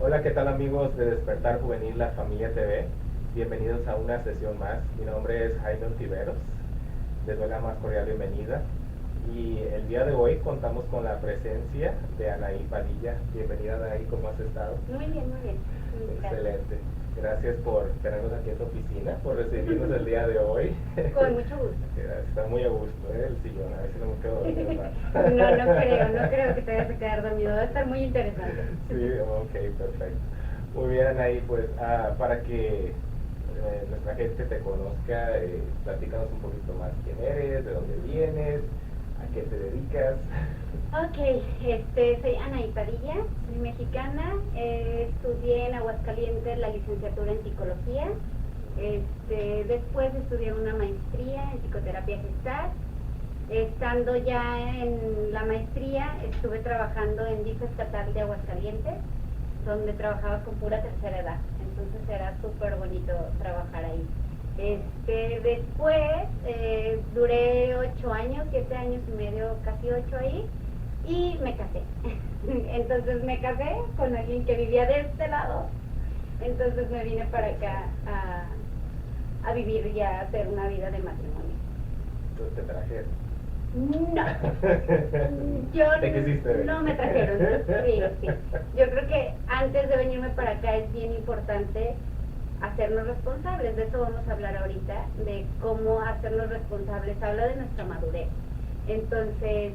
Hola, ¿qué tal amigos de Despertar Juvenil, la familia TV? Bienvenidos a una sesión más. Mi nombre es Jaime Ontiveros. Les doy la más cordial bienvenida. Y el día de hoy contamos con la presencia de Anaí Padilla. Bienvenida, Anaí, ¿cómo has estado? Muy bien, muy bien. Excelente. Gracias por tenernos aquí en tu oficina, por recibirnos el día de hoy. Con mucho gusto. Está muy a gusto, el sillón, a ver si no me quedo dormido. No creo que te vayas a quedar dormido, va a estar muy interesante. Sí, ok, perfecto. Muy bien, Anaí, pues para que nuestra gente te conozca, platícanos un poquito más quién eres, de dónde vienes, a qué te dedicas. Ok, soy Anaí Padilla, soy mexicana, estudié en Aguascalientes la licenciatura en psicología, después estudié una maestría en psicoterapia gestal. Estando ya en la maestría, estuve trabajando en DIF estatal de Aguascalientes, donde trabajaba con pura tercera edad, entonces era súper bonito trabajar ahí. Después duré 8 años, 7 años y medio, casi 8 ahí, y me casé. Entonces me casé con alguien que vivía de este lado, entonces me vine para acá a vivir y a hacer una vida de matrimonio. Entonces te trajeron. No, yo ¿Te quisiste ver? no me trajeron. Sí, sí. Yo creo que antes de venirme para acá es bien importante hacernos responsables. De eso vamos a hablar ahorita, de cómo hacernos responsables. Habla de nuestra madurez. Entonces,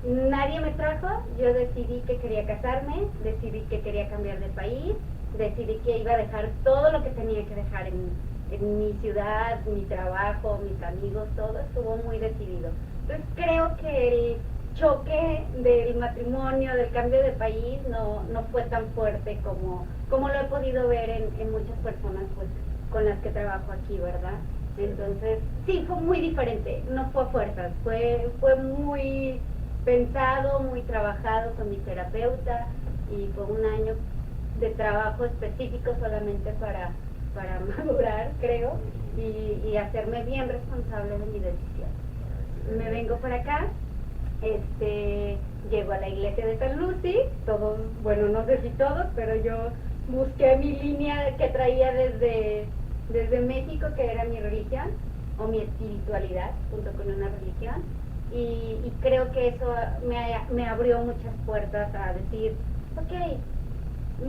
nadie me trajo, yo decidí que quería casarme, decidí que quería cambiar de país, decidí que iba a dejar todo lo que tenía que dejar en mi ciudad, mi trabajo, mis amigos, todo estuvo muy decidido. Entonces creo que el choque del matrimonio, del cambio de país, no fue tan fuerte como lo he podido ver en muchas personas pues con las que trabajo aquí, ¿verdad? Entonces, sí, fue muy diferente, no fue a fuerzas, fue muy pensado, muy trabajado con mi terapeuta y fue un año de trabajo específico solamente para madurar, creo, y hacerme bien responsable de mi decisión. Me vengo para acá, llego a la iglesia de San Lucy, todos, bueno, no sé si todos, pero yo busqué mi línea que traía desde México, que era mi religión, o mi espiritualidad, junto con una religión, y creo que eso me abrió muchas puertas a decir, ok,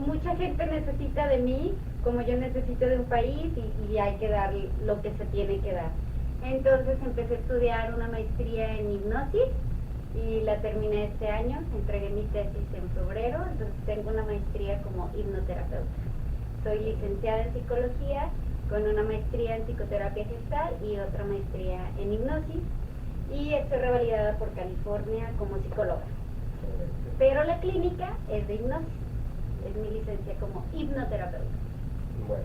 mucha gente necesita de mí, como yo necesito de un país, y hay que dar lo que se tiene que dar. Entonces empecé a estudiar una maestría en hipnosis y la terminé este año, entregué mi tesis en febrero, entonces tengo una maestría como hipnoterapeuta. Soy licenciada en psicología con una maestría en psicoterapia gestal y otra maestría en hipnosis, y estoy revalidada por California como psicóloga. Pero la clínica es de hipnosis, es mi licencia como hipnoterapeuta. Bueno,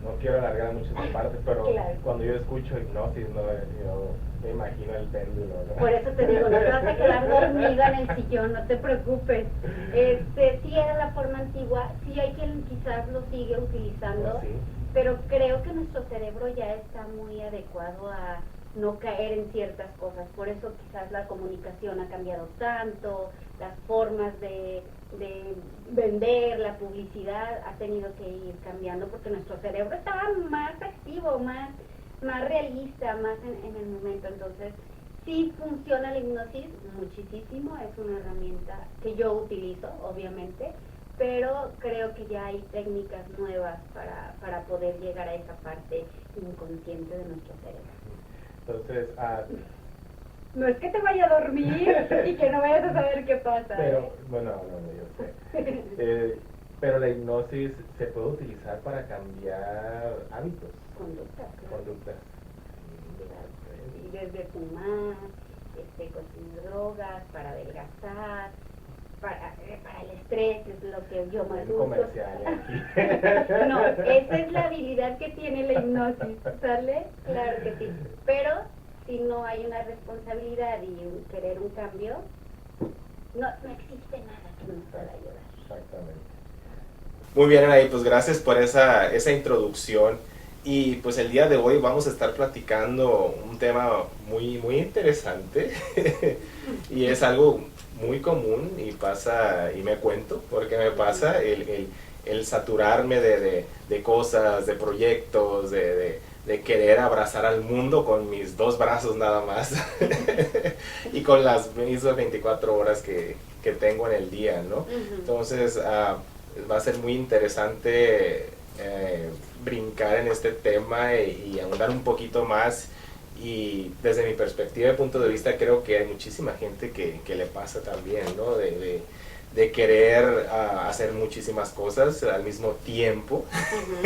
no quiero alargar mucho esta parte, pero Claro. cuando yo escucho hipnosis, ¿no? Yo me imagino el péndulo, ¿no? Por eso te digo, no te vas a quedar dormida en el sillón, no te preocupes. Sí era la forma antigua, sí hay quien quizás lo sigue utilizando, Sí. pero creo que nuestro cerebro ya está muy adecuado a no caer en ciertas cosas. Por eso quizás la comunicación ha cambiado tanto, las formas de vender, la publicidad ha tenido que ir cambiando porque nuestro cerebro estaba más activo, más realista, más en el momento. Entonces, sí funciona la hipnosis muchísimo, es una herramienta que yo utilizo, obviamente, pero creo que ya hay técnicas nuevas para poder llegar a esa parte inconsciente de nuestro cerebro. Entonces, no es que te vaya a dormir y que no vayas a saber qué pasa. pero, bueno, no, yo sé. Pero la hipnosis se puede utilizar para cambiar hábitos. Conductas, claro. Conductas. Y desde fumar, consumir drogas, para adelgazar, para el estrés, es lo que yo más uso. Comercial aquí. No, esa es la habilidad que tiene la hipnosis, ¿sale? Claro que sí. Pero si no hay una responsabilidad y querer un cambio, no existe nada que nos pueda ayudar. Exactamente. Muy bien, Anaí, pues gracias por esa introducción. Y pues el día de hoy vamos a estar platicando un tema muy, muy interesante. Y es algo muy común y pasa, y me cuento, porque me pasa el saturarme de cosas, de proyectos, de querer abrazar al mundo con mis dos brazos nada más y con las mismas 24 horas que tengo en el día, ¿no? Entonces va a ser muy interesante brincar en este tema y ahondar un poquito más. Y desde mi perspectiva y punto de vista creo que hay muchísima gente que le pasa también, ¿no? De querer hacer muchísimas cosas al mismo tiempo.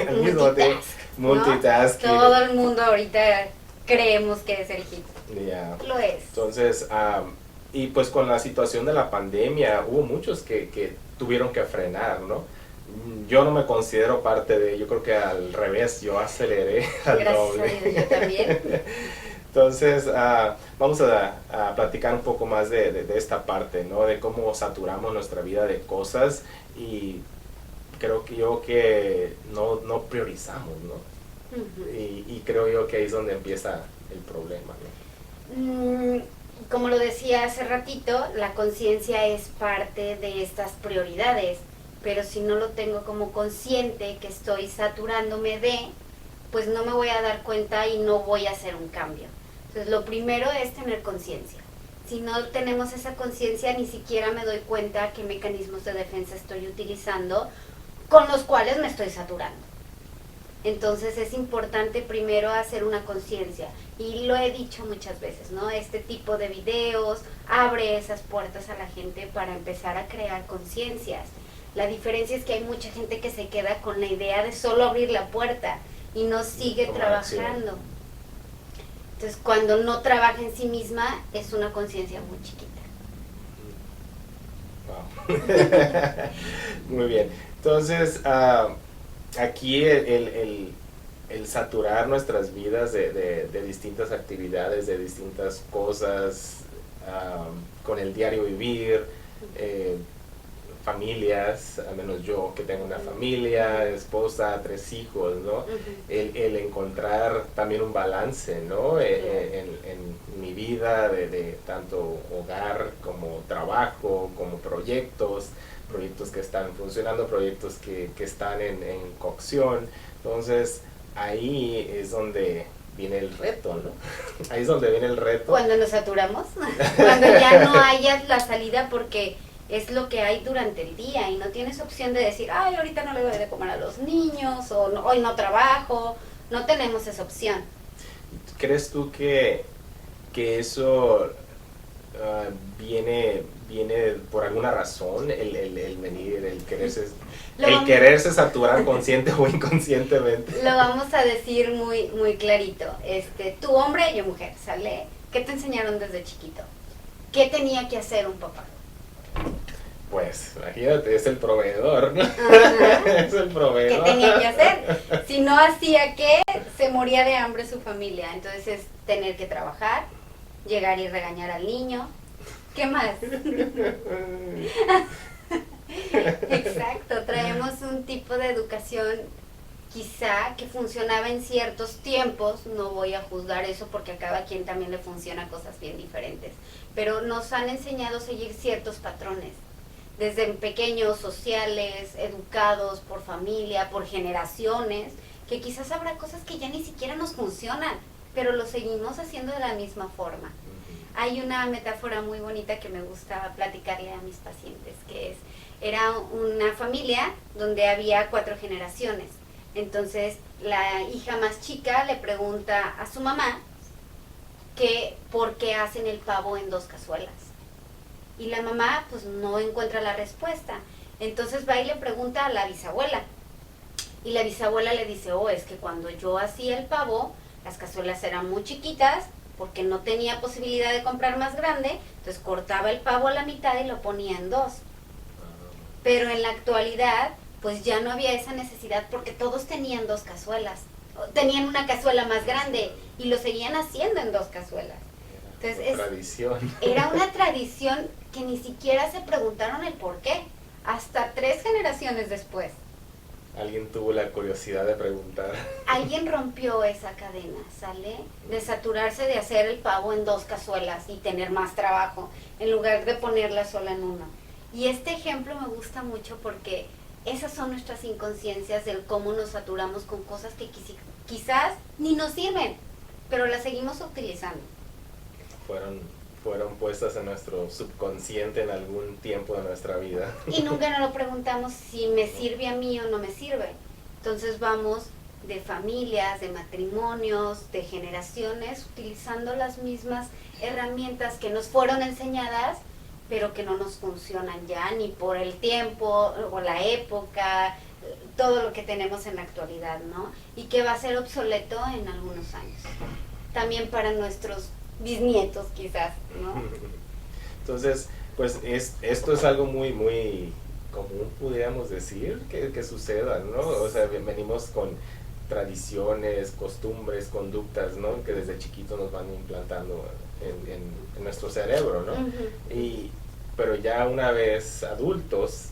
Al mismo tiempo. Multitasking. ¿No? Todo el mundo ahorita creemos que es el hit. Yeah. Lo es. Entonces, y pues con la situación de la pandemia hubo muchos que tuvieron que frenar, ¿no? Yo no me considero parte de, yo creo que al revés, yo aceleré al doble. Gracias a Dios, yo también. Entonces, vamos a platicar un poco más de esta parte, ¿no? De cómo saturamos nuestra vida de cosas y creo que no priorizamos, ¿no? Y creo yo que ahí es donde empieza el problema, ¿no? Como lo decía hace ratito, la conciencia es parte de estas prioridades, pero si no lo tengo como consciente que estoy saturándome pues no me voy a dar cuenta y no voy a hacer un cambio. Entonces lo primero es tener conciencia. Si no tenemos esa conciencia, ni siquiera me doy cuenta qué mecanismos de defensa estoy utilizando con los cuales me estoy saturando. Entonces es importante primero hacer una conciencia, y lo he dicho muchas veces, ¿no? Este tipo de videos abre esas puertas a la gente para empezar a crear conciencias. La diferencia es que hay mucha gente que se queda con la idea de solo abrir la puerta y no sigue trabajando. Entonces cuando no trabaja en sí misma es una conciencia muy chiquita. Wow. Muy bien. Entonces, aquí el saturar nuestras vidas de distintas actividades, de distintas cosas, con el diario vivir, familias, al menos yo que tengo una familia, esposa, 3 hijos, ¿no? El encontrar también un balance, ¿no? En mi vida de tanto hogar como trabajo, como proyectos que están funcionando, proyectos que están en cocción. Entonces ahí es donde viene el reto, ¿no? Ahí es donde viene el reto. Cuando nos saturamos, cuando ya no hayas la salida porque es lo que hay durante el día y no tienes opción de decir, ay, ahorita no le doy de comer a los niños, o no, hoy no trabajo, no tenemos esa opción. ¿Crees tú que eso viene por alguna razón, el venir, el quererse saturar consciente o inconscientemente? Lo vamos a decir muy, muy clarito. Tú hombre, yo mujer, ¿sale? ¿Qué te enseñaron desde chiquito? ¿Qué tenía que hacer un papá? Pues, imagínate, es el proveedor, ¿no? Es el proveedor. ¿Qué tenía que hacer? Si no hacía qué, se moría de hambre su familia. Entonces es tener que trabajar, llegar y regañar al niño. ¿Qué más? Exacto, traemos un tipo de educación quizá que funcionaba en ciertos tiempos, no voy a juzgar eso porque a cada quien también le funciona cosas bien diferentes, pero nos han enseñado a seguir ciertos patrones, desde pequeños, sociales, educados por familia, por generaciones, que quizás habrá cosas que ya ni siquiera nos funcionan, pero lo seguimos haciendo de la misma forma. Hay una metáfora muy bonita que me gusta platicarle a mis pacientes, que era una familia donde había 4 generaciones. Entonces la hija más chica le pregunta a su mamá que por qué hacen el pavo en 2 cazuelas. Y la mamá pues no encuentra la respuesta. Entonces va y le pregunta a la bisabuela. Y la bisabuela le dice, es que cuando yo hacía el pavo, las cazuelas eran muy chiquitas, porque no tenía posibilidad de comprar más grande, entonces cortaba el pavo a la mitad y lo ponía en 2. Pero en la actualidad, pues ya no había esa necesidad porque todos tenían 2 cazuelas. Tenían una cazuela más grande y lo seguían haciendo en 2 cazuelas. Entonces era una tradición que ni siquiera se preguntaron el por qué, hasta 3 generaciones después. alguien tuvo la curiosidad de preguntar. Alguien rompió esa cadena, ¿sale? De saturarse de hacer el pavo en 2 cazuelas y tener más trabajo, en lugar de ponerla sola en una. Y este ejemplo me gusta mucho porque esas son nuestras inconsciencias del cómo nos saturamos con cosas que quizás ni nos sirven, pero las seguimos utilizando. Fueron puestas en nuestro subconsciente en algún tiempo de nuestra vida. Y nunca nos lo preguntamos si me sirve a mí o no me sirve. Entonces vamos de familias, de matrimonios, de generaciones, utilizando las mismas herramientas que nos fueron enseñadas, pero que no nos funcionan ya, ni por el tiempo o la época, todo lo que tenemos en la actualidad, ¿no? Y que va a ser obsoleto en algunos años. También para nuestros bisnietos quizás, ¿no? Entonces, pues esto es algo muy, muy común, pudiéramos decir, que suceda, ¿no? O sea, venimos con tradiciones, costumbres, conductas, ¿no? Que desde chiquitos nos van implantando en nuestro cerebro, ¿no? Uh-huh. Pero ya una vez adultos,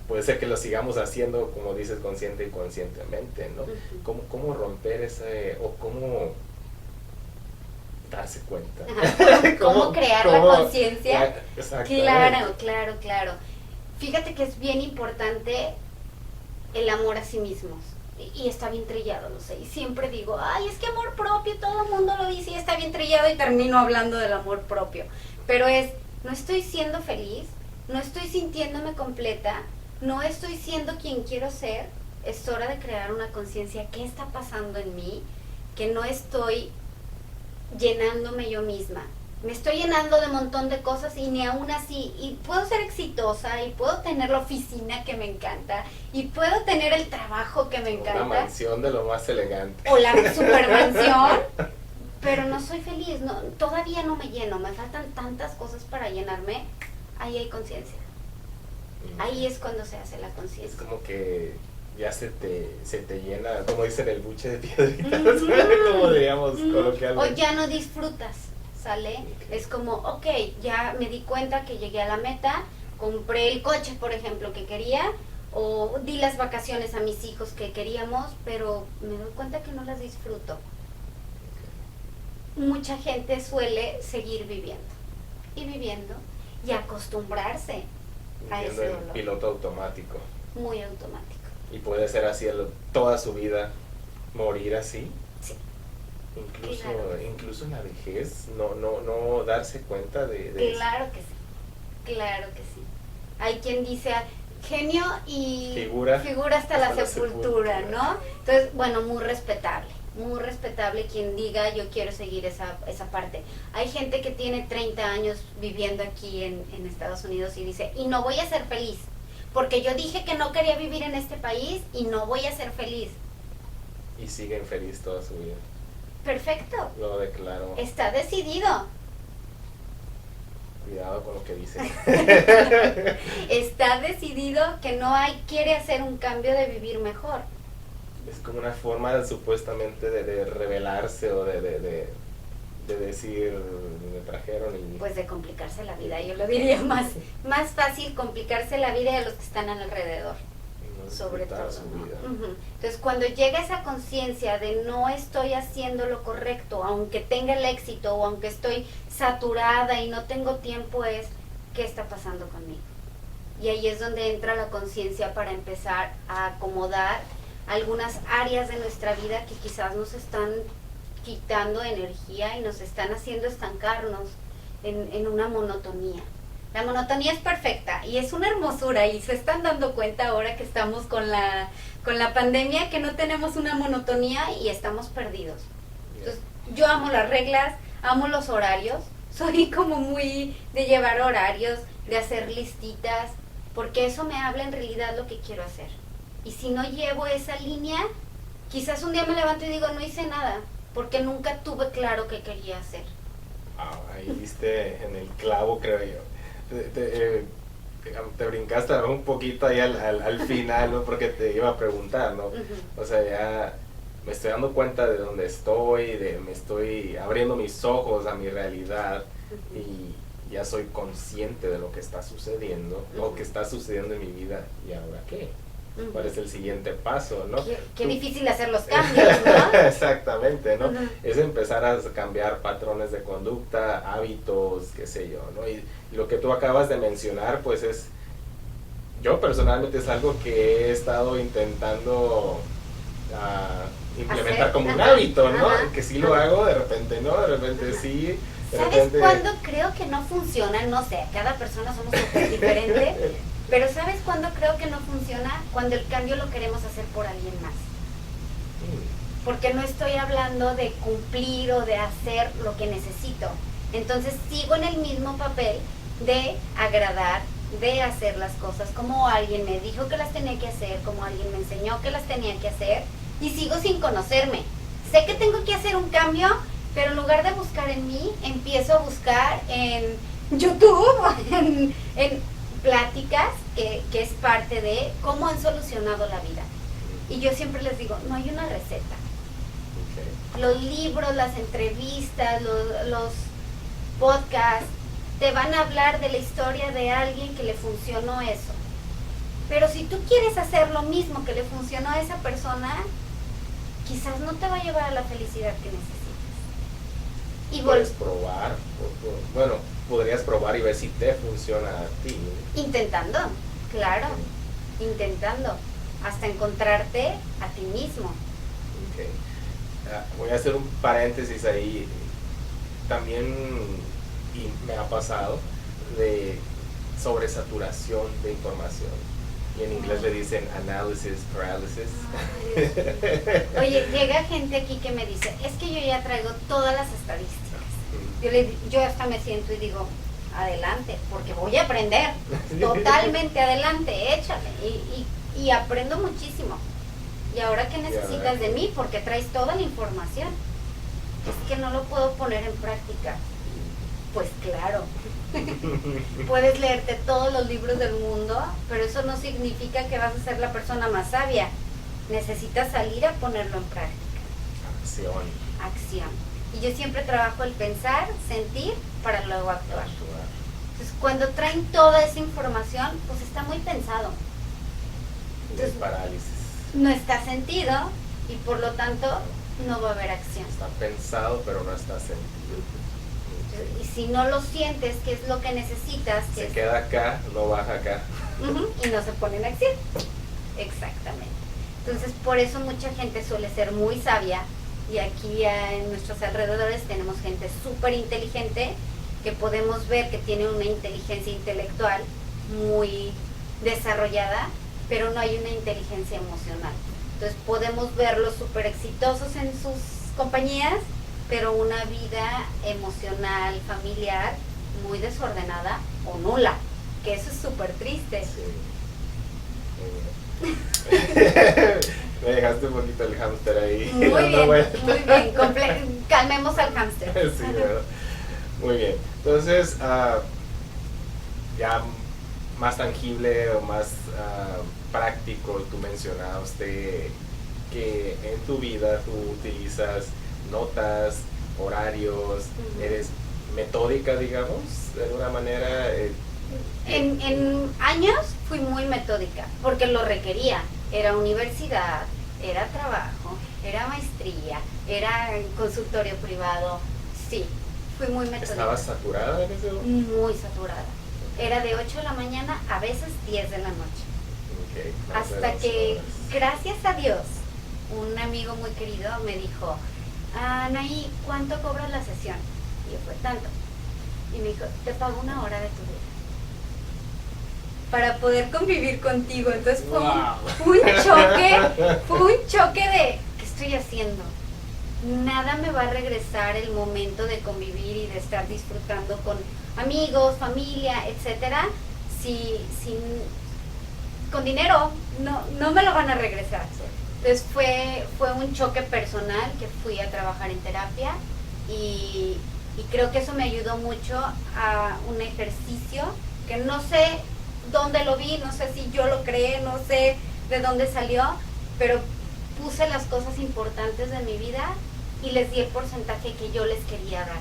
puede ser que lo sigamos haciendo, como dices, consciente y conscientemente, ¿no? Uh-huh. ¿Cómo romper ese, o cómo darse cuenta? ¿Cómo crear la conciencia? Exactamente. Claro. Fíjate que es bien importante el amor a sí mismos. Y está bien trillado, no sé. Y siempre digo, ay, es que amor propio, todo el mundo lo dice y está bien trillado, y termino hablando del amor propio. Pero no estoy siendo feliz, no estoy sintiéndome completa, no estoy siendo quien quiero ser. Es hora de crear una conciencia. ¿Qué está pasando en mí? Que no estoy llenándome yo misma. Me estoy llenando de un montón de cosas y ni aún así, y puedo ser exitosa, y puedo tener la oficina que me encanta, y puedo tener el trabajo que me encanta. Una mansión de lo más elegante. O la supermansión, pero no soy feliz, no, todavía no me lleno, me faltan tantas cosas para llenarme. Ahí hay conciencia. Ahí es cuando se hace la conciencia. Es como que ya se te llena, como dicen, el buche de piedritas, como diríamos coloquialmente. O ya no disfrutas, ¿sale? Okay. Es como, ok, ya me di cuenta que llegué a la meta, compré el coche, por ejemplo, que quería, o di las vacaciones a mis hijos que queríamos, pero me doy cuenta que no las disfruto. Mucha gente suele seguir viviendo y acostumbrarse a ese dolor. Piloto automático. Muy automático. Y puede ser así toda su vida, morir así. Sí. Incluso en la vejez, no darse cuenta de claro que sí, claro que sí. Hay quien dice genio y figura hasta la sepultura, ¿no? Entonces, bueno, muy respetable quien diga yo quiero seguir esa parte. Hay gente que tiene 30 años viviendo aquí en Estados Unidos y dice, y no voy a ser feliz, porque yo dije que no quería vivir en este país y no voy a ser feliz. Y sigue infeliz toda su vida. Perfecto. Lo declaró. Está decidido. Cuidado con lo que dice. Está decidido que quiere hacer un cambio de vivir mejor. Es como una forma supuestamente de rebelarse o de decir, me trajeron y... Pues de complicarse la vida, yo lo diría más fácil complicarse la vida y a los que están alrededor. No sobre todo, su vida. Uh-huh. Entonces cuando llega esa conciencia de no estoy haciendo lo correcto, aunque tenga el éxito o aunque estoy saturada y no tengo tiempo, es ¿qué está pasando conmigo? Y ahí es donde entra la conciencia para empezar a acomodar algunas áreas de nuestra vida que quizás nos están quitando energía y nos están haciendo estancarnos en una monotonía. La monotonía es perfecta y es una hermosura, y se están dando cuenta ahora que estamos con la pandemia que no tenemos una monotonía y estamos perdidos. Entonces, yo amo las reglas, amo los horarios, soy como muy de llevar horarios, de hacer listitas, porque eso me habla en realidad lo que quiero hacer. Y si no llevo esa línea, quizás un día me levanto y digo, no hice nada, porque nunca tuve claro qué quería hacer. Ahí diste en el clavo, creo yo. Te brincaste un poquito ahí al final, ¿no? Porque te iba a preguntar, ¿no? Uh-huh. O sea, ya me estoy dando cuenta de dónde estoy, me estoy abriendo mis ojos a mi realidad, uh-huh. Y ya soy consciente de lo que está sucediendo, uh-huh. Lo que está sucediendo en mi vida, ¿y ahora qué? cuál es el siguiente paso, ¿no? Qué difícil hacer los cambios, ¿no? Exactamente, ¿no? Es empezar a cambiar patrones de conducta, hábitos, qué sé yo, ¿no? Y lo que tú acabas de mencionar, pues yo personalmente es algo que he estado intentando implementar como un hábito, ¿no? Que sí lo hago, de repente no, de repente sí. ¿Sabes cuándo creo que no funciona? No sé, cada persona somos súper diferentes, pero ¿sabes cuándo creo que no funciona? Cuando el cambio lo queremos hacer por alguien más. Porque no estoy hablando de cumplir o de hacer lo que necesito. Entonces sigo en el mismo papel de agradar, de hacer las cosas como alguien me dijo que las tenía que hacer, como alguien me enseñó que las tenía que hacer, y sigo sin conocerme. Sé que tengo que hacer un cambio, pero en lugar de buscar en mí, empiezo a buscar en YouTube, en pláticas, que es parte de cómo han solucionado la vida. Y yo siempre les digo, no hay una receta. Los libros, las entrevistas, los podcasts, te van a hablar de la historia de alguien que le funcionó eso. Pero si tú quieres hacer lo mismo que le funcionó a esa persona, quizás no te va a llevar a la felicidad que necesitas. Y puedes probar, bueno, podrías probar y ver si te funciona a ti. Intentando, claro, intentando, hasta encontrarte a ti mismo. Okay. Voy a hacer un paréntesis ahí. También y me ha pasado de sobresaturación de información. Y en inglés le dicen analysis paralysis. Oye, llega gente aquí que me dice, es que yo ya traigo todas las estadísticas. Yo hasta me siento y digo, adelante, porque voy a aprender. Totalmente adelante, échale. Y aprendo muchísimo. ¿Y ahora qué necesitas de mí? Porque traes toda la información. Es que no lo puedo poner en práctica. Pues claro. Puedes leerte todos los libros del mundo, pero eso no significa que vas a ser la persona más sabia. Necesitas salir a ponerlo en práctica. Acción. Y yo siempre trabajo el pensar, sentir, para luego actuar. Entonces, cuando traen toda esa información, pues está muy pensado. Entonces, parálisis. No está sentido y por lo tanto no va a haber acción. Está pensado, pero no está sentido. Y si no lo sientes, ¿qué es lo que necesitas? Se queda acá, no baja acá. Y no se pone en acción. Exactamente. Entonces, por eso mucha gente suele ser muy sabia, y aquí en nuestros alrededores tenemos gente súper inteligente que podemos ver que tiene una inteligencia intelectual muy desarrollada, pero no hay una inteligencia emocional. Entonces podemos verlos súper exitosos en sus compañías, pero una vida emocional, familiar, muy desordenada o nula, que eso es súper triste. Sí. Me dejaste un poquito el hámster ahí. Muy bien, calmemos al hámster. Sí, ¿verdad? Muy bien. Entonces, ya más tangible o más práctico, tú mencionaste que en tu vida tú utilizas notas, horarios, eres metódica, digamos, de alguna manera. En años fui muy metódica, porque lo requería. Era universidad, era trabajo, era maestría, era consultorio privado. Sí, fui muy metódica. ¿Estabas saturada en ese momento? Muy saturada. Era de 8 de la mañana a veces 10 de la noche. Okay, hasta que, gracias a Dios, un amigo muy querido me dijo, Anaí, ¿cuánto cobras la sesión? Y yo, fue tanto. Y me dijo, te pago 1 hora de tu vida para poder convivir contigo. Entonces fue un choque de, ¿qué estoy haciendo? Nada me va a regresar el momento de convivir y de estar disfrutando con amigos, familia, etcétera, con dinero, no me lo van a regresar. Entonces fue un choque personal, que fui a trabajar en terapia y creo que eso me ayudó mucho a un ejercicio que no sé dónde lo vi, no sé si yo lo creé, no sé de dónde salió, pero puse las cosas importantes de mi vida y les di el porcentaje que yo les quería dar.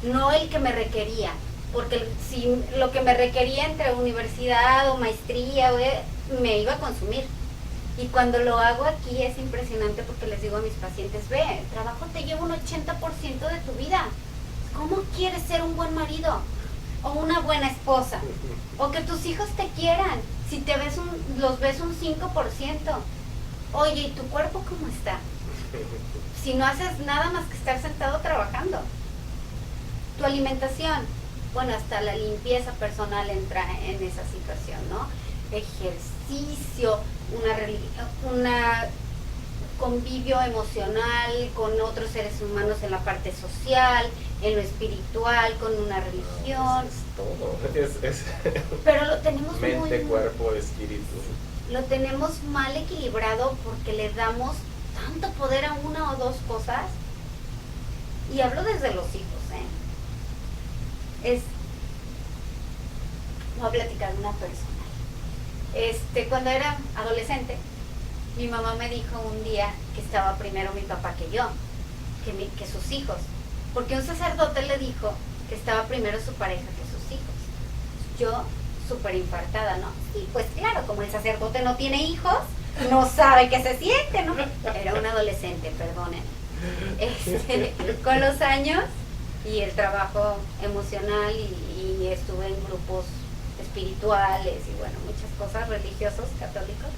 No el que me requería, porque si lo que me requería entre universidad o maestría me iba a consumir. Y cuando lo hago aquí es impresionante porque les digo a mis pacientes, ve, el trabajo te lleva un 80% de tu vida. ¿Cómo quieres ser un buen marido? O una buena esposa. O que tus hijos te quieran. Si te ves los ves un 5%. Oye, ¿y tu cuerpo cómo está? Si no haces nada más que estar sentado trabajando. Tu alimentación. Bueno, hasta la limpieza personal entra en esa situación, ¿no? Ejercicio, una convivio emocional con otros seres humanos en la parte social, en lo espiritual, con una religión. Es todo. Pero lo tenemos mente, cuerpo, espíritu. Lo tenemos mal equilibrado porque le damos tanto poder a una o dos cosas. Y hablo desde los hijos, voy a platicar de una persona. Cuando era adolescente, mi mamá me dijo un día que estaba primero mi papá que yo, que sus hijos. Porque un sacerdote le dijo que estaba primero su pareja que sus hijos. Yo, súper infartada, ¿no? Sí, pues claro, como el sacerdote no tiene hijos, no sabe qué se siente, ¿no? Era un adolescente, perdonen. Con los años y el trabajo emocional y estuve en grupos espirituales y bueno, muchas cosas, religiosos, católicos,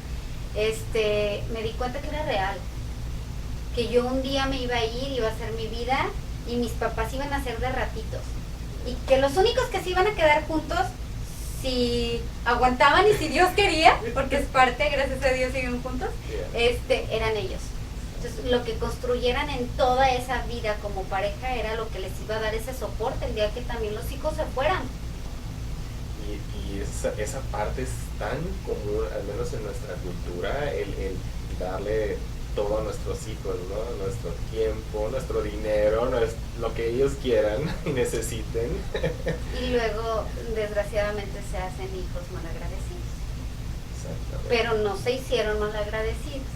me di cuenta que era real, que yo un día me iba a ir, iba a hacer mi vida y mis papás iban a ser de ratitos y que los únicos que se iban a quedar juntos si aguantaban y si Dios quería, porque es parte, gracias a Dios siguen juntos, eran ellos. Entonces lo que construyeran en toda esa vida como pareja era lo que les iba a dar ese soporte el día que también los hijos se fueran. Y esa parte es tan común, al menos en nuestra cultura, el darle todo a nuestros hijos, ¿no? Nuestro tiempo, nuestro dinero, lo que ellos quieran y necesiten. Y luego, desgraciadamente, se hacen hijos malagradecidos. Exactamente. Pero no se hicieron malagradecidos,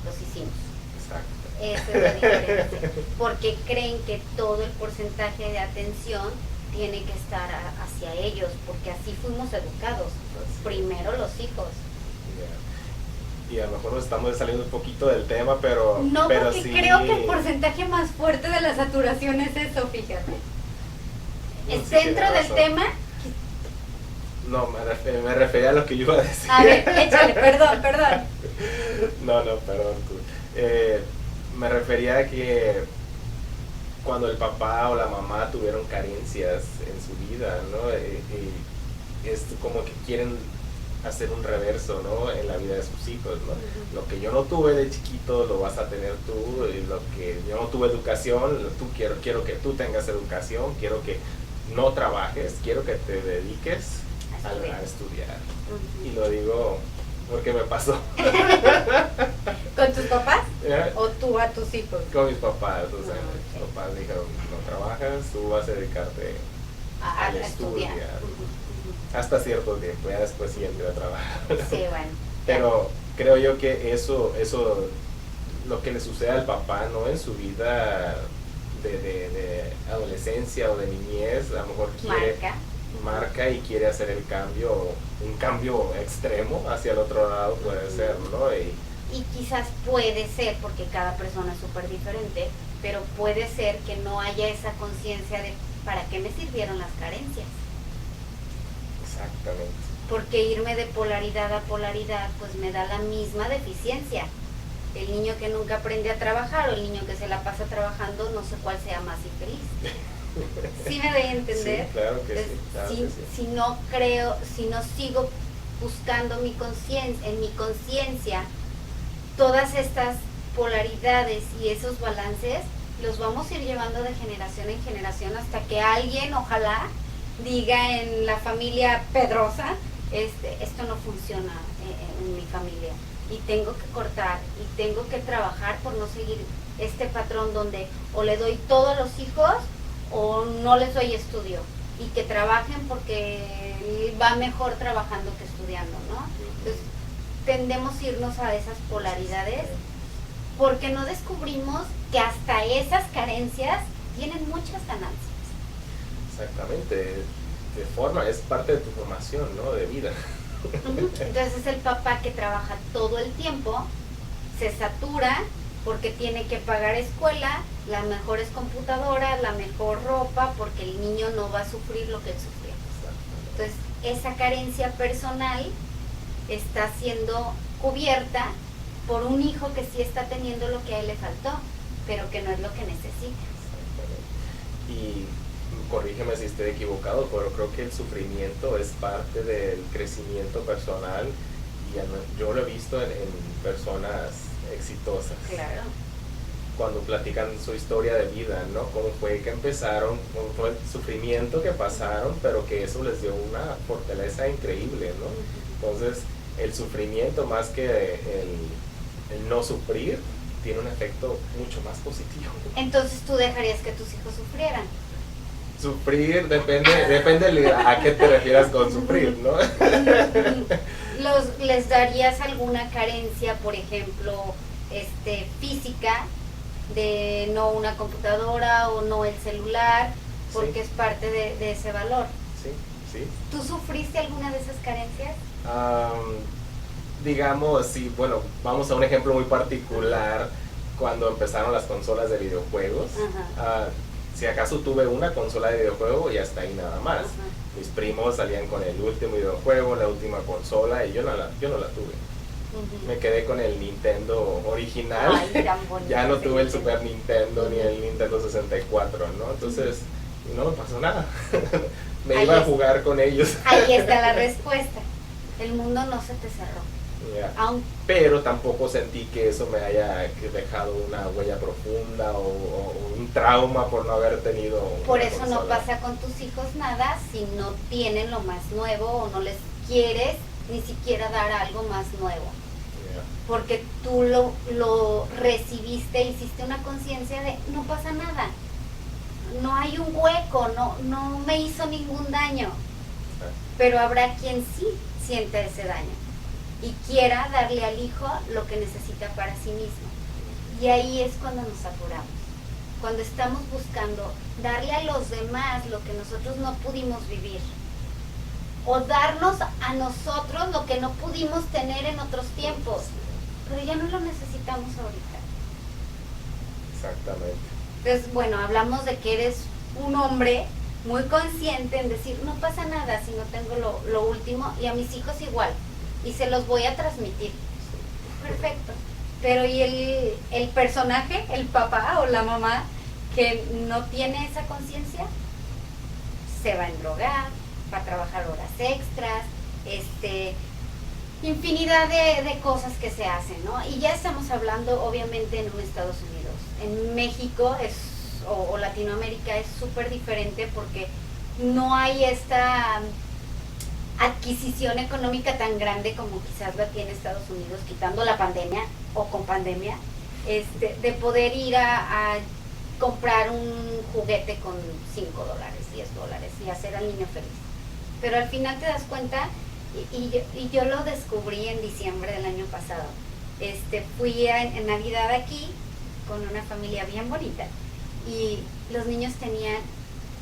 los hicimos. Exacto. Esa es la diferencia. Porque creen que todo el porcentaje de atención tiene que estar hacia ellos, porque así fuimos educados. Primero los hijos. Y a lo mejor nos estamos saliendo un poquito del tema, pero no, pero porque sí, creo que el porcentaje más fuerte de la saturación es eso, fíjate. Sí, dentro del razón. tema. No, me refería a lo que yo iba a decir. A ver, échale, perdón. No, perdón tú. Me refería a que cuando el papá o la mamá tuvieron carencias en su vida, ¿no? Es como que quieren hacer un reverso, ¿no? En la vida de sus hijos, ¿no? Uh-huh. Lo que yo no tuve de chiquito lo vas a tener tú, y lo que yo no tuve educación, quiero que tú tengas educación, quiero que no trabajes, quiero que te dediques a estudiar. Uh-huh. Y lo digo porque me pasó. ¿Con tus papás? ¿Eh? ¿O tú a tus hijos? Con mis papás, o sea, Okay. mis papás dijeron, no trabajas, tú vas a dedicarte al estudiar. Uh-huh. Hasta cierto tiempo, ya después sí entré a trabajar. Sí, bueno. Pero creo yo que eso, lo que le sucede al papá, ¿no? En su vida de adolescencia o de niñez, a lo mejor marca y quiere hacer el cambio, un cambio extremo hacia el otro lado puede ser, ¿no? Y quizás puede ser, porque cada persona es súper diferente, pero puede ser que no haya esa conciencia de ¿para qué me sirvieron las carencias? Exactamente. Porque irme de polaridad a polaridad pues me da la misma deficiencia. El niño que nunca aprende a trabajar o el niño que se la pasa trabajando, no sé cuál sea más infeliz. ¿Sí me doy a entender? Sí, claro que entonces, sí, claro que sí. Si no sigo buscando en mi conciencia todas estas polaridades y esos balances, los vamos a ir llevando de generación en generación hasta que alguien, ojalá, diga en la familia Pedrosa, esto no funciona en mi familia y tengo que cortar y tengo que trabajar por no seguir este patrón donde o le doy todo a los hijos o no les doy estudio y que trabajen porque va mejor trabajando que estudiando, ¿no? Entonces tendemos a irnos a esas polaridades porque no descubrimos que hasta esas carencias tienen muchas ganancias. Exactamente, de forma, es parte de tu formación, ¿no? De vida. Entonces es el papá que trabaja todo el tiempo, se satura porque tiene que pagar escuela, las mejores computadoras, la mejor ropa, porque el niño no va a sufrir lo que él sufrió. Entonces esa carencia personal está siendo cubierta por un hijo que sí está teniendo lo que a él le faltó, pero que no es lo que necesita. Y corrígeme si estoy equivocado, pero creo que el sufrimiento es parte del crecimiento personal y yo lo he visto en personas exitosas. Claro. Cuando platican su historia de vida, ¿no? Cómo fue que empezaron, cómo fue el sufrimiento que pasaron, pero que eso les dio una fortaleza increíble, ¿no? Entonces, el sufrimiento más que el no sufrir tiene un efecto mucho más positivo. Entonces tú dejarías que tus hijos sufrieran. Sufrir depende a qué te refieras con sufrir, ¿no? ¿Les darías alguna carencia, por ejemplo, física, de no una computadora o no el celular, porque es parte de ese valor? Sí. ¿Tú sufriste alguna de esas carencias? Digamos, sí, bueno, vamos a un ejemplo muy particular, cuando empezaron las consolas de videojuegos. Si acaso tuve una consola de videojuego y hasta ahí nada más. Mis primos salían con el último videojuego, la última consola, y yo no la tuve. Me quedé con el Nintendo original. Ay, tan bonito. Ya no tuve el Super Nintendo ni el Nintendo 64, ¿no? Entonces, no me pasó nada. Me iba a jugar con ellos. Ahí está la respuesta. El mundo no se te cerró. Pero tampoco sentí que eso me haya dejado una huella profunda o un trauma por no haber tenido. Por eso consola. No pasa con tus hijos nada si no tienen lo más nuevo o no les quieres ni siquiera dar algo más nuevo. Porque tú lo recibiste, hiciste una conciencia de no pasa nada, no hay un hueco, no me hizo ningún daño. Pero habrá quien sí sienta ese daño y quiera darle al hijo lo que necesita para sí mismo. Y ahí es cuando nos saturamos, cuando estamos buscando darle a los demás lo que nosotros no pudimos vivir, o darnos a nosotros lo que no pudimos tener en otros tiempos, pero ya no lo necesitamos ahorita. Exactamente. Entonces, bueno, hablamos de que eres un hombre muy consciente en decir, no pasa nada si no tengo lo último, y a mis hijos igual, y se los voy a transmitir. Perfecto. Pero ¿y el personaje, el papá o la mamá que no tiene esa conciencia? Se va a endrogar, va a trabajar horas extras, infinidad de cosas que se hacen, ¿no? Y ya estamos hablando obviamente en un Estados Unidos. En México o Latinoamérica es súper diferente porque no hay esta adquisición económica tan grande como quizás la tiene Estados Unidos, quitando la pandemia o con pandemia, de poder ir a comprar un juguete con $5, $10 y hacer al niño feliz. Pero al final te das cuenta, y yo lo descubrí en diciembre del año pasado. Fui en Navidad aquí con una familia bien bonita y los niños tenían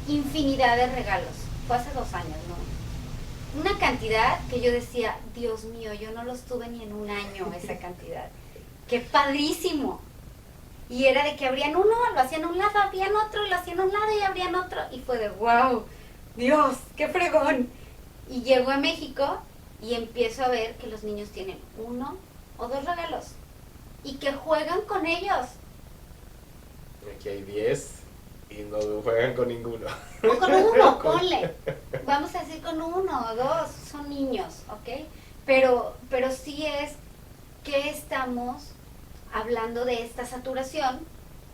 infinidad de regalos. Fue hace 2 años, ¿no? Una cantidad que yo decía, Dios mío, yo no los tuve ni en un año esa cantidad. ¡Qué padrísimo! Y era de que abrían uno, lo hacían a un lado, abrían otro, lo hacían a un lado y abrían otro. Y fue de, wow, Dios, qué fregón. Y llego a México y empiezo a ver que los niños tienen 1 o 2 regalos y que juegan con ellos. Aquí hay 10 y no juegan con ninguno. O con uno, ponle. Vamos a decir con 1 o 2, son niños, ¿ok? Pero sí es que estamos hablando de esta saturación,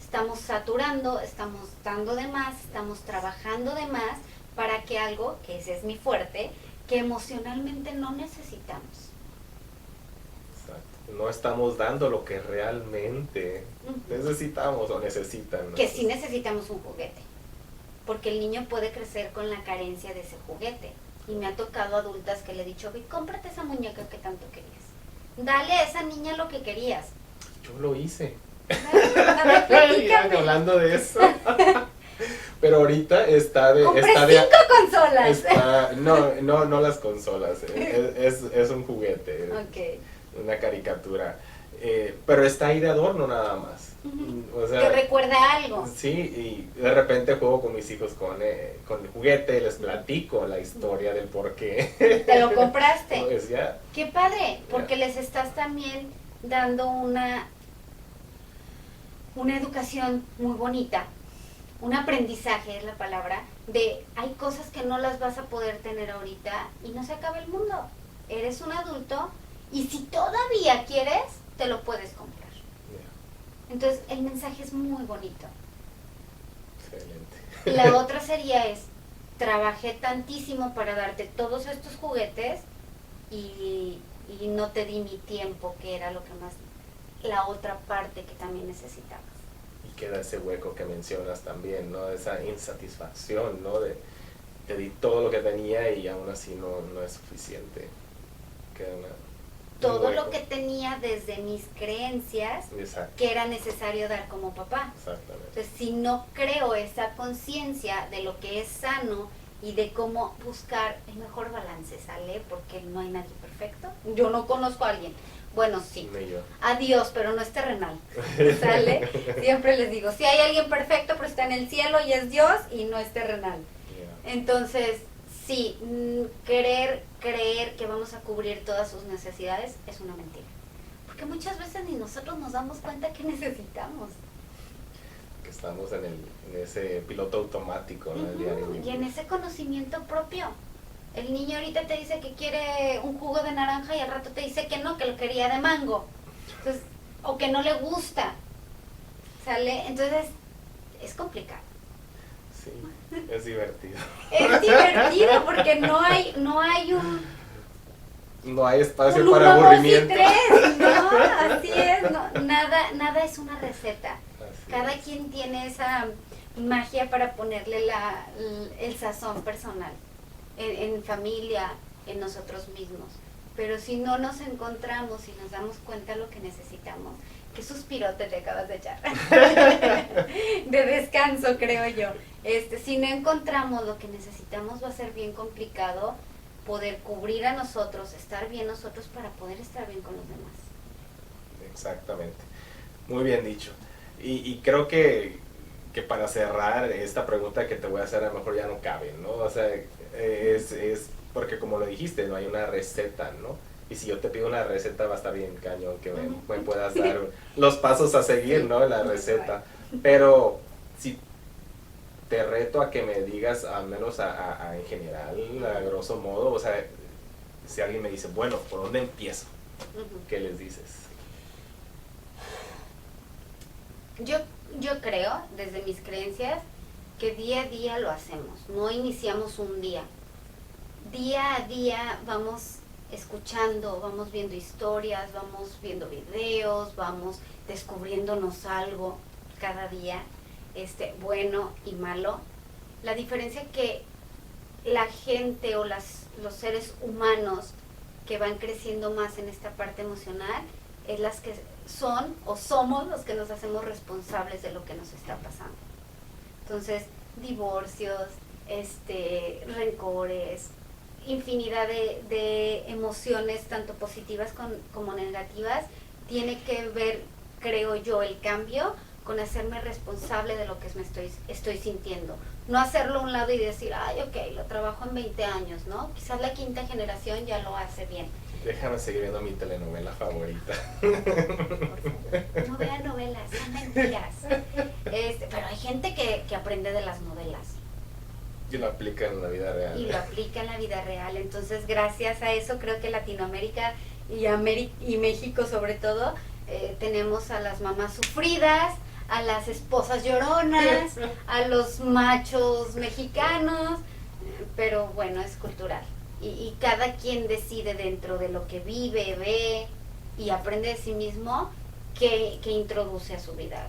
estamos saturando, estamos dando de más, estamos trabajando de más para que algo, que ese es mi fuerte, que emocionalmente no necesitamos. Exacto. No estamos dando lo que realmente necesitamos o necesitan, ¿no? Que sí necesitamos un juguete, porque el niño puede crecer con la carencia de ese juguete. Y me ha tocado adultas que le he dicho, cómprate esa muñeca que tanto querías. Dale a esa niña lo que querías. Yo lo hice. A ver, Hablando de eso. Pero ahorita Compré está 5 consolas. No las consolas, es un juguete, Okay. una caricatura. Pero está ahí de adorno nada más. O sea, ¿te recuerda algo? Sí, y de repente juego con mis hijos con el juguete, les platico la historia del por qué. ¿Te lo compraste? Pues ya. Qué padre, porque les estás también dando una educación muy bonita, un aprendizaje es la palabra, de hay cosas que no las vas a poder tener ahorita y no se acaba el mundo. Eres un adulto y si todavía quieres, te lo puedes comprar. Entonces, el mensaje es muy bonito. Excelente. La otra sería trabajé tantísimo para darte todos estos juguetes y no te di mi tiempo, que era lo que más, la otra parte que también necesitabas. Y queda ese hueco que mencionas también, ¿no? Esa insatisfacción, ¿no? Te di todo lo que tenía y aún así no es suficiente. Queda todo lo que tenía desde mis creencias. Exacto. Que era necesario dar como papá. Exactamente. Entonces, si no creo esa conciencia de lo que es sano y de cómo buscar el mejor balance, ¿sale? Porque no hay nadie perfecto. Yo no conozco a alguien. Bueno, sí. Ni yo. A Dios, pero no es terrenal. ¿Sale? Siempre les digo, si hay alguien perfecto, pero está en el cielo y es Dios y no es terrenal. Yeah. Entonces, sí, creer que vamos a cubrir todas sus necesidades es una mentira. Porque muchas veces ni nosotros nos damos cuenta que necesitamos. Que estamos en ese piloto automático, ¿no? El diario vivir. Y en ese conocimiento propio. El niño ahorita te dice que quiere un jugo de naranja y al rato te dice que no, que lo quería de mango. Entonces, o que no le gusta. ¿Sale? Entonces, es complicado. Sí, es divertido. Es divertido porque no hay No hay espacio un para 1, 2 y aburrimiento. 3, no, así es, no, nada es una receta. Así Cada es. quien tiene esa magia para ponerle el sazón personal, en familia, en nosotros mismos. Pero si no nos encontramos y nos damos cuenta de lo que necesitamos, ¿qué suspirote te acabas de echar? De descanso, creo yo. Si no encontramos lo que necesitamos, va a ser bien complicado poder cubrir a nosotros, estar bien nosotros para poder estar bien con los demás. Exactamente. Muy bien dicho. Y creo que para cerrar esta pregunta que te voy a hacer, a lo mejor ya no cabe, ¿no? O sea, es porque como lo dijiste, no hay una receta, ¿no? Y si yo te pido una receta, va a estar bien cañón que me puedas dar los pasos a seguir, ¿no? La receta. Pero si te reto a que me digas, al menos en general, a grosso modo, o sea, si alguien me dice, bueno, ¿por dónde empiezo? ¿Qué les dices? Yo creo, desde mis creencias, que día a día lo hacemos, no iniciamos un día. Día a día vamos escuchando, vamos viendo historias, vamos viendo videos, vamos descubriéndonos algo cada día, bueno y malo. La diferencia que la gente o los seres humanos que van creciendo más en esta parte emocional es las que son o somos los que nos hacemos responsables de lo que nos está pasando. Entonces, divorcios, rencores, infinidad de emociones, tanto positivas como negativas, tiene que ver, creo yo, el cambio con hacerme responsable de lo que estoy sintiendo. No hacerlo a un lado y decir, ay, ok, lo trabajo en 20 años, ¿no? Quizás la quinta generación ya lo hace bien. Déjame seguir viendo mi telenovela favorita. No vean novelas, son mentiras. Pero hay gente que aprende de las novelas. Y lo aplica en la vida real. Y lo aplica en la vida real. Entonces, gracias a eso, creo que Latinoamérica y México sobre todo, tenemos a las mamás sufridas, a las esposas lloronas, a los machos mexicanos, pero bueno, es cultural. Y cada quien decide dentro de lo que vive, ve y aprende de sí mismo qué introduce a su vida,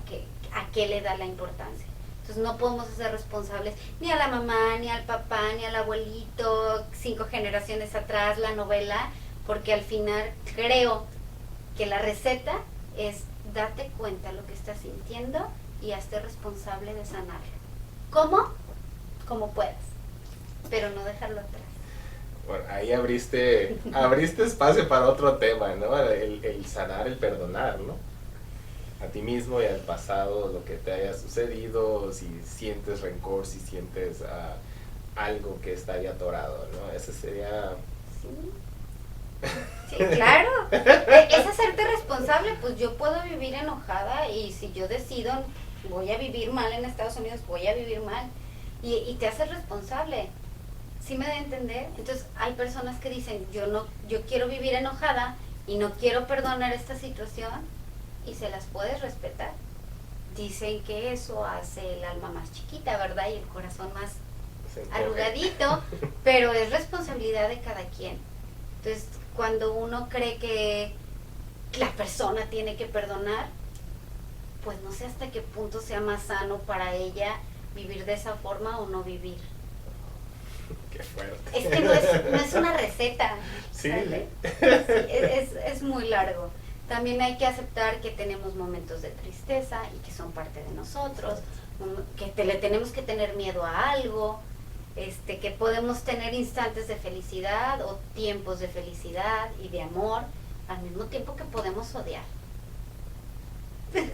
a qué le da la importancia. Entonces no podemos ser responsables ni a la mamá, ni al papá, ni al abuelito, 5 generaciones atrás, la novela, porque al final creo que la receta es date cuenta de lo que estás sintiendo y hazte responsable de sanarlo. ¿Cómo? como puedas, pero no dejarlo atrás. Bueno, ahí abriste espacio para otro tema, ¿no? El sanar, el perdonar, ¿no? A ti mismo y al pasado, lo que te haya sucedido, si sientes rencor, si sientes algo que está ahí atorado, ¿no? Ese sería... Sí, claro. Es hacerte responsable. Pues yo puedo vivir enojada y si yo decido voy a vivir mal en Estados Unidos, voy a vivir mal. Y te haces responsable. ¿Sí me da a entender? Entonces hay personas que dicen, yo quiero vivir enojada y no quiero perdonar esta situación, y se las puedes respetar. Dicen que eso hace el alma más chiquita, ¿verdad? Y el corazón más arrugadito, pero es responsabilidad de cada quien. Entonces, cuando uno cree que la persona tiene que perdonar, pues no sé hasta qué punto sea más sano para ella vivir de esa forma o no vivir. Qué fuerte. Es que no es una receta. Sí. Es muy largo. También hay que aceptar que tenemos momentos de tristeza y que son parte de nosotros, que le tenemos que tener miedo a algo, que podemos tener instantes de felicidad o tiempos de felicidad y de amor, al mismo tiempo que podemos odiar.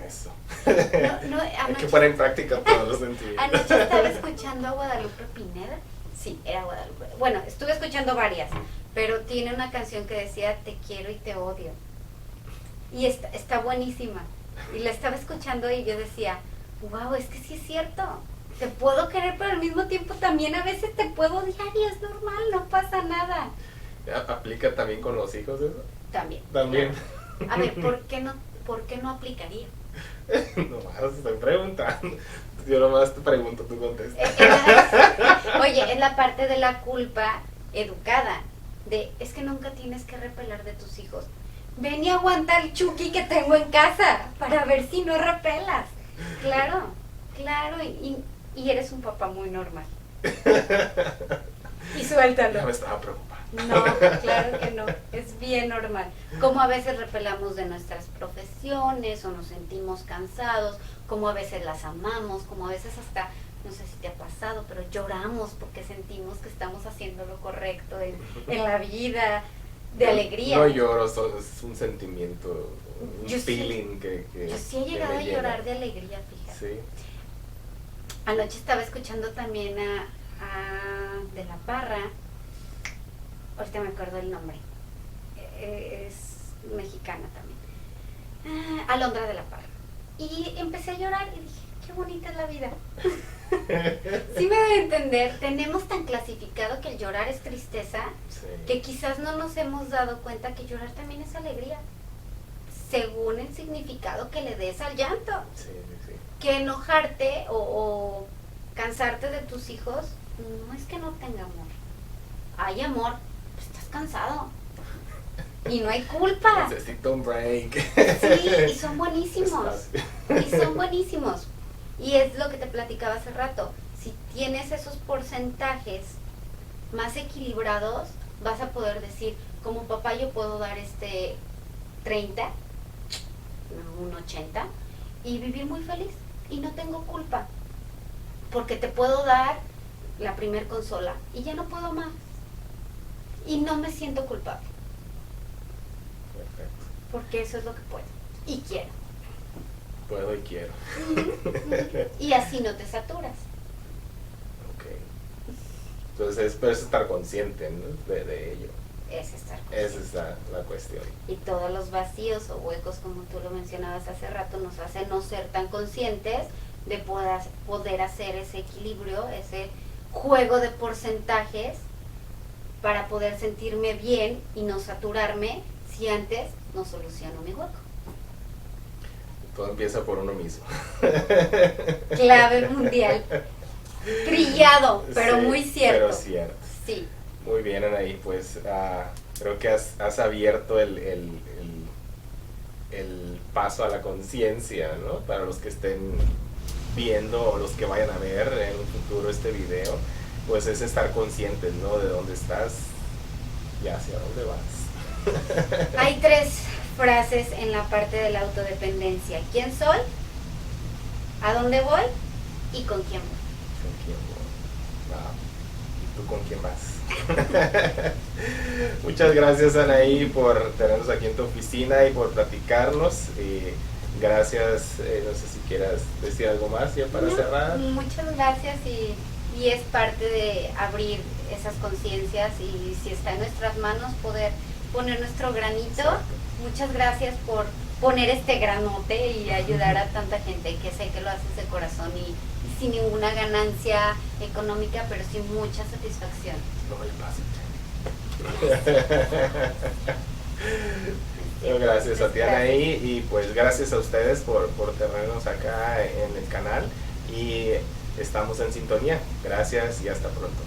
Eso. Hay que poner en práctica todos los sentidos. Anoche estaba escuchando a Guadalupe Pineda. Sí, era Guadalupe. Bueno, estuve escuchando varias, pero tiene una canción que decía te quiero y te odio. Y está buenísima. Y la estaba escuchando y yo decía, wow, es que sí es cierto. Te puedo querer, pero al mismo tiempo también a veces te puedo odiar y es normal, no pasa nada. ¿Aplica también con los hijos eso? También. También. Claro. A ver, ¿por qué no aplicaría? Nomás estoy preguntando. Yo nomás te pregunto, tú contestas. Oye, es la parte de la culpa educada. Es que nunca tienes que repelar de tus hijos. Ven y aguanta el Chucky que tengo en casa para ver si no repelas. Claro, y eres un papá muy normal. Y suéltalo. Ya me estaba preocupando. No, claro que no, es bien normal. Como a veces repelamos de nuestras profesiones o nos sentimos cansados, como a veces las amamos, como a veces hasta, no sé si te ha pasado, pero lloramos porque sentimos que estamos haciendo lo correcto en la vida, de alegría. No lloro, es un sentimiento, un feeling que yo sí he llegado a llorar de alegría, fíjate. Sí. Anoche estaba escuchando también a De la Parra. Ahorita me acuerdo el nombre, es mexicana también, Alondra de la Parra, y empecé a llorar y dije, qué bonita es la vida. Sí me debe entender, tenemos tan clasificado que el llorar es tristeza, Sí. que quizás no nos hemos dado cuenta que llorar también es alegría, según el significado que le des al llanto. Sí. Que enojarte o cansarte de tus hijos no es que no tenga amor, hay amor. Estás cansado y no hay culpa. Necesito un break. Sí, y son buenísimos. Y es lo que te platicaba hace rato. Si tienes esos porcentajes más equilibrados, vas a poder decir, como papá yo puedo dar 30, un 80 y vivir muy feliz y no tengo culpa. Porque te puedo dar la primer consola y ya no puedo más. Y no me siento culpable. Perfecto. Porque eso es lo que puedo. Y quiero. Puedo y quiero. Y así no te saturas. Ok. Entonces es estar consciente, ¿no? de ello. Es estar consciente. Esa es la cuestión. Y todos los vacíos o huecos, como tú lo mencionabas hace rato, nos hacen no ser tan conscientes de poder hacer ese equilibrio, ese juego de porcentajes, para poder sentirme bien y no saturarme si antes no soluciono mi hueco. Todo empieza por uno mismo. Clave mundial. Trillado, pero Sí, muy cierto. Pero cierto. Sí. Muy bien, Anaí, pues creo que has abierto el paso a la conciencia, ¿no? Para los que estén viendo o los que vayan a ver en un futuro este video, pues es estar conscientes, ¿no? De dónde estás y hacia dónde vas. Hay 3 frases en la parte de la autodependencia. ¿Quién soy? ¿A dónde voy? ¿Y con quién voy? ¿Con quién voy? tú con quién vas. Muchas gracias, Anaí, por tenernos aquí en tu oficina y por platicarnos. Gracias, no sé si quieras decir algo más ya para cerrar. Muchas gracias y es parte de abrir esas conciencias y si está en nuestras manos poder poner nuestro granito. Exacto. Muchas gracias por poner este granote y ayudar a tanta gente que sé que lo haces de corazón y sin ninguna ganancia económica, pero sin mucha satisfacción. No me pase. Gracias a ti, Anaí, y pues gracias a ustedes por tenernos acá en el canal y estamos en sintonía. Gracias y hasta pronto.